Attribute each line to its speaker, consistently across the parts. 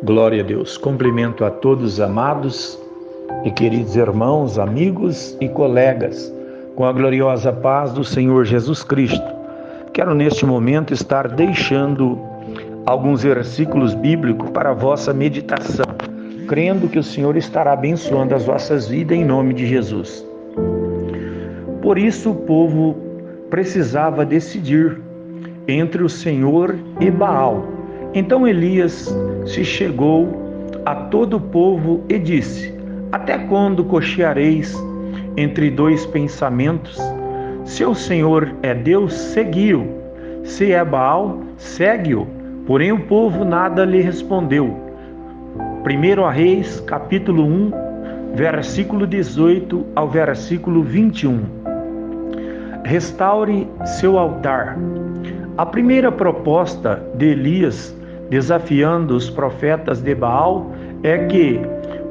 Speaker 1: Glória a Deus. Cumprimento a todos amados e queridos irmãos, amigos e colegas, com a gloriosa paz do Senhor Jesus Cristo. Quero neste momento estar deixando alguns versículos bíblicos para a vossa meditação, crendo que o Senhor estará abençoando as vossas vidas em nome de Jesus. Por isso o povo precisava decidir entre o Senhor e Baal. Então Elias se chegou a todo o povo e disse: até quando cocheareis entre dois pensamentos? Se o Senhor é Deus, segui-o. Se é Baal, segue-o. Porém o povo nada lhe respondeu. 1 Reis, capítulo 1, versículo 18 ao versículo 21. Restaure seu altar. A primeira proposta de Elias, desafiando os profetas de Baal, é que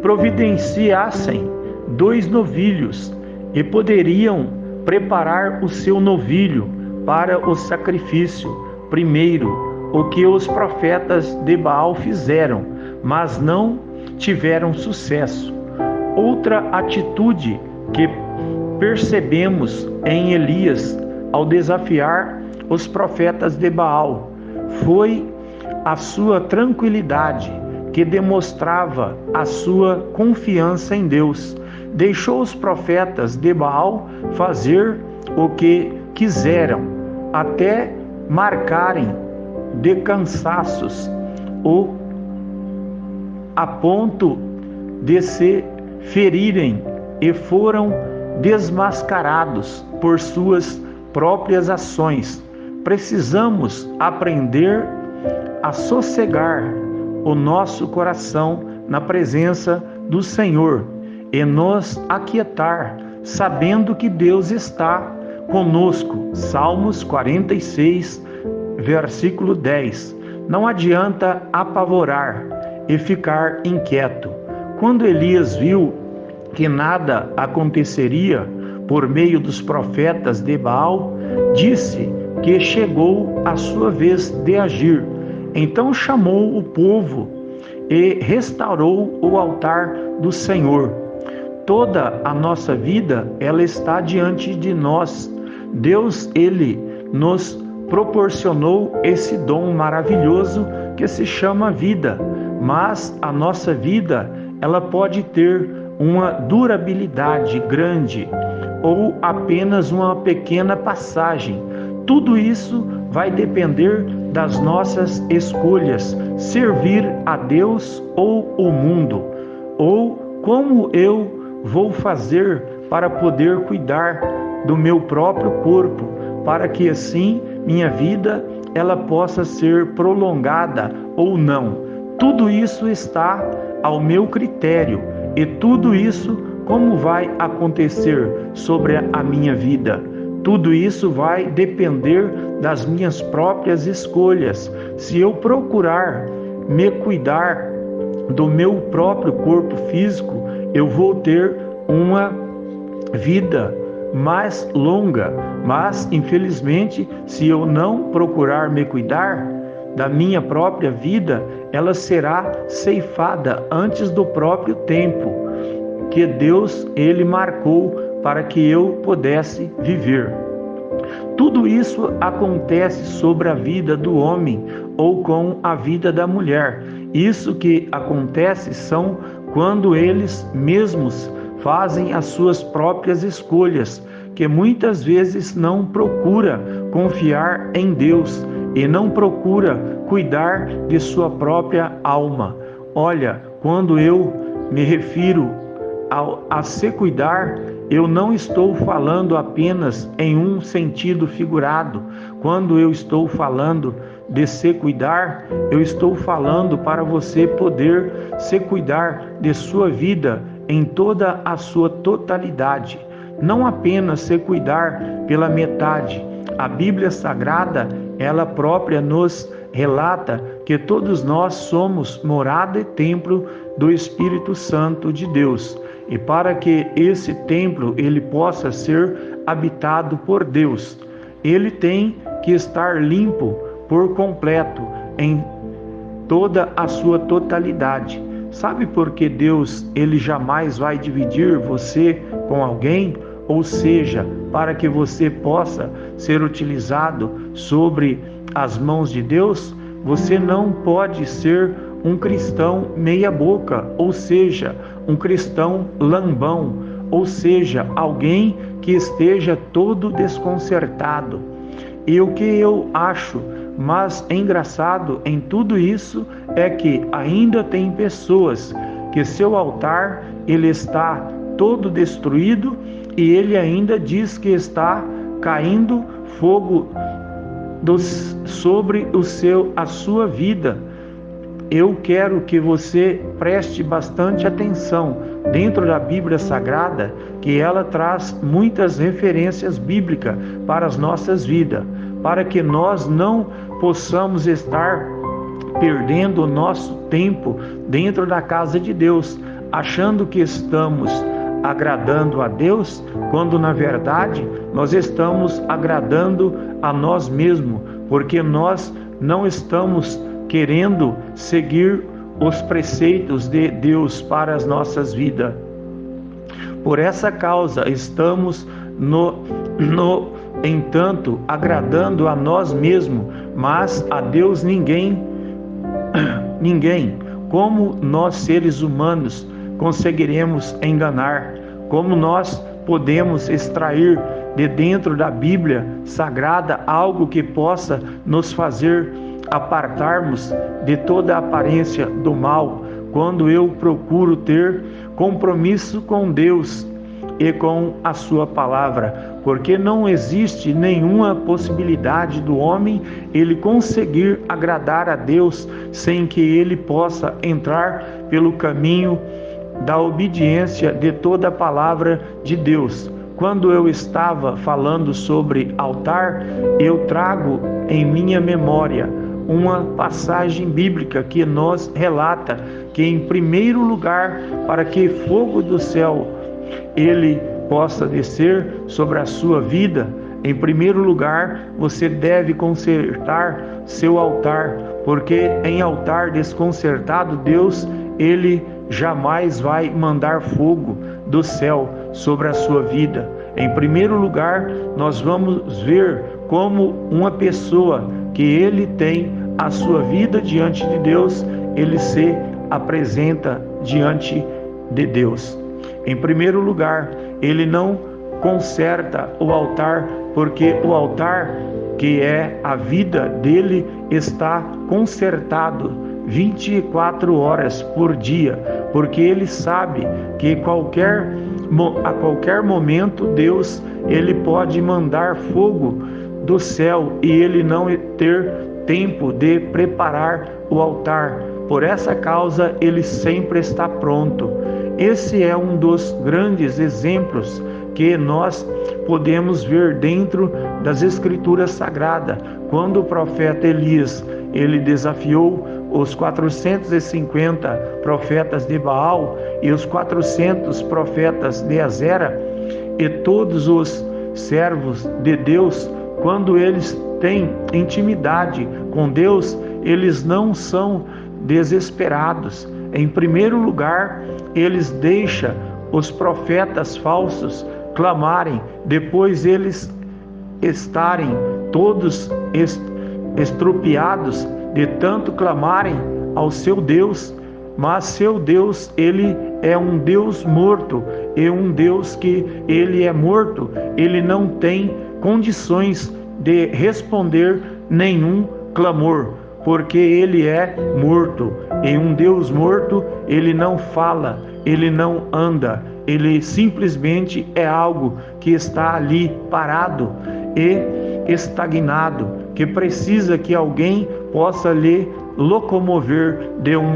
Speaker 1: providenciassem 2 novilhos e poderiam preparar o seu novilho para o sacrifício. Primeiro, o que os profetas de Baal fizeram, mas não tiveram sucesso. Outra atitude que percebemos em Elias ao desafiar os profetas de Baal foi a sua tranquilidade, que demonstrava a sua confiança em Deus. Deixou os profetas de Baal fazer o que quiseram, até marcarem de cansaços, ou a ponto de se ferirem, e foram desmascarados por suas próprias ações. Precisamos aprender a sossegar o nosso coração na presença do Senhor e nos aquietar, sabendo que Deus está conosco. Salmos 46, versículo 10. Não adianta apavorar e ficar inquieto. Quando Elias viu que nada aconteceria por meio dos profetas de Baal, disse que chegou a sua vez de agir. Então chamou o povo e restaurou o altar do Senhor. Toda a nossa vida, ela está diante de nós. Deus, Ele nos proporcionou esse dom maravilhoso que se chama vida. Mas a nossa vida, ela pode ter uma durabilidade grande ou apenas uma pequena passagem. Tudo isso vai depender das nossas escolhas, servir a Deus ou o mundo, ou como eu vou fazer para poder cuidar do meu próprio corpo, para que assim minha vida ela possa ser prolongada ou não. Tudo isso está ao meu critério, e tudo isso como vai acontecer sobre a minha vida. Tudo isso vai depender das minhas próprias escolhas. Se eu procurar me cuidar do meu próprio corpo físico, eu vou ter uma vida mais longa. Mas, infelizmente, se eu não procurar me cuidar da minha própria vida, ela será ceifada antes do próprio tempo que Deus, Ele marcou para que eu pudesse viver. Tudo isso acontece sobre a vida do homem ou com a vida da mulher. Isso que acontece são quando eles mesmos fazem as suas próprias escolhas, que muitas vezes não procura confiar em Deus e não procura cuidar de sua própria alma. Olha, quando eu me refiro a se cuidar, eu não estou falando apenas em um sentido figurado. Quando eu estou falando de se cuidar, eu estou falando para você poder se cuidar de sua vida em toda a sua totalidade. Não apenas se cuidar pela metade. A Bíblia Sagrada, ela própria nos relata que todos nós somos morada e templo do Espírito Santo de Deus. E para que esse templo ele possa ser habitado por Deus, ele tem que estar limpo por completo, em toda a sua totalidade. Sabe por que Deus, ele jamais vai dividir você com alguém? Ou seja, para que você possa ser utilizado sobre as mãos de Deus, você não pode ser um cristão meia boca, ou seja, um cristão lambão, ou seja, alguém que esteja todo desconcertado. E o que eu acho mais engraçado em tudo isso é que ainda tem pessoas que seu altar ele está todo destruído e ele ainda diz que está caindo fogo sobre a sua vida. Eu quero que você preste bastante atenção dentro da Bíblia Sagrada, que ela traz muitas referências bíblicas para as nossas vidas, para que nós não possamos estar perdendo o nosso tempo dentro da casa de Deus, achando que estamos agradando a Deus, quando na verdade nós estamos agradando a nós mesmos, porque nós não estamos querendo seguir os preceitos de Deus para as nossas vidas. Por essa causa estamos entanto agradando a nós mesmos, mas a Deus ninguém. Como nós seres humanos conseguiremos enganar? Como nós podemos extrair de dentro da Bíblia Sagrada algo que possa nos fazer apartarmos de toda a aparência do mal, quando eu procuro ter compromisso com Deus e com a sua palavra? Porque não existe nenhuma possibilidade do homem ele conseguir agradar a Deus sem que ele possa entrar pelo caminho da obediência de toda a palavra de Deus. Quando eu estava falando sobre altar, eu trago em minha memória uma passagem bíblica que nos relata que, em primeiro lugar, para que fogo do céu ele possa descer sobre a sua vida, em primeiro lugar, você deve consertar seu altar, porque em altar desconsertado, Deus, ele jamais vai mandar fogo do céu sobre a sua vida. Em primeiro lugar, nós vamos ver como uma pessoa que ele tem a sua vida diante de Deus, ele se apresenta diante de Deus. Em primeiro lugar, ele não conserta o altar, porque o altar, que é a vida dele, está consertado 24 horas por dia, porque ele sabe que a qualquer momento Deus ele pode mandar fogo do céu e ele não ter tempo de preparar o altar. Por essa causa ele sempre está pronto. Esse é um dos grandes exemplos que nós podemos ver dentro das Escrituras Sagradas. Quando o profeta Elias ele desafiou os 450 profetas de Baal e os 400 profetas de Azera, e todos os servos de Deus, quando eles têm intimidade com Deus, eles não são desesperados. Em primeiro lugar, eles deixam os profetas falsos clamarem, depois eles estarem todos estrupiados de tanto clamarem ao seu Deus. Mas seu Deus, ele é um Deus morto, e um Deus que ele é morto, ele não tem condições de responder nenhum clamor, porque ele é morto. E um Deus morto, ele não fala, ele não anda, ele simplesmente é algo que está ali parado e estagnado, que precisa que alguém possa lhe locomover de um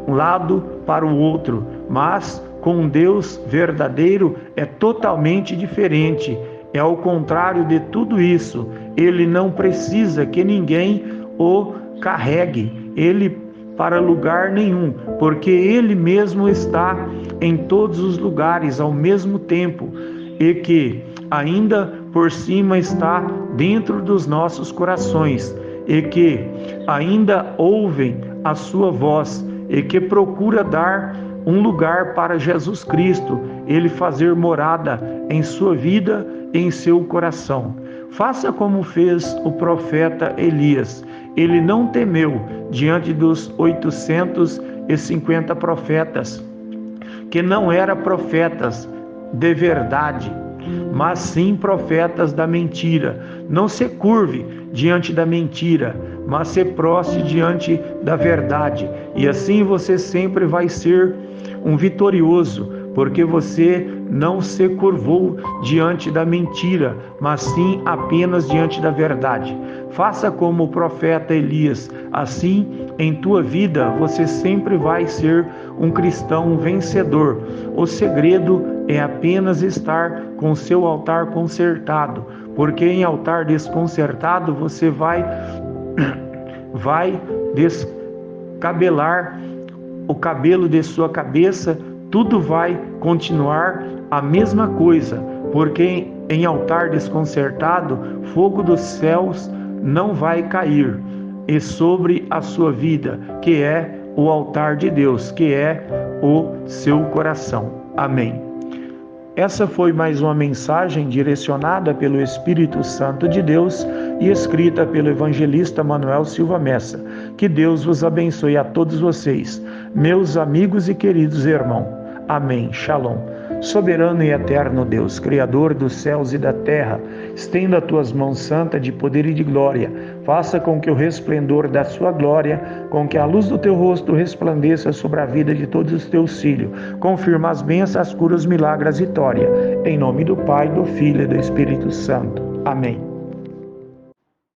Speaker 1: lado para o outro. Mas com Deus verdadeiro é totalmente diferente. É ao contrário de tudo isso. Ele não precisa que ninguém o carregue ele para lugar nenhum, porque ele mesmo está em todos os lugares ao mesmo tempo, e que ainda por cima está dentro dos nossos corações, e que ainda ouvem a sua voz e que procura dar um lugar para Jesus Cristo, Ele fazer morada em sua vida e em seu coração. Faça como fez o profeta Elias. Ele não temeu diante dos 850 profetas, que não eram profetas de verdade, mas sim profetas da mentira. Não se curve diante da mentira, mas se prostre diante da verdade. E assim você sempre vai ser um vitorioso, porque você não se curvou diante da mentira, mas sim apenas diante da verdade. Faça como o profeta Elias, assim em tua vida você sempre vai ser um cristão vencedor. O segredo é apenas estar com seu altar consertado, porque em altar desconcertado você vai descabelar o cabelo de sua cabeça, tudo vai continuar a mesma coisa, porque em altar desconcertado, fogo dos céus não vai cair e sobre a sua vida, que é o altar de Deus, que é o seu coração. Amém. Essa foi mais uma mensagem direcionada pelo Espírito Santo de Deus e escrita pelo evangelista Manuel Silva Messa. Que Deus vos abençoe a todos vocês, meus amigos e queridos irmãos. Amém. Shalom. Soberano e eterno Deus, Criador dos céus e da terra, estenda as tuas mãos santas de poder e de glória. Faça com que o resplendor da sua glória, com que a luz do teu rosto resplandeça sobre a vida de todos os teus filhos. Confirma as bênçãos, as curas, os milagres, a vitória. Em nome do Pai, do Filho e do Espírito Santo. Amém.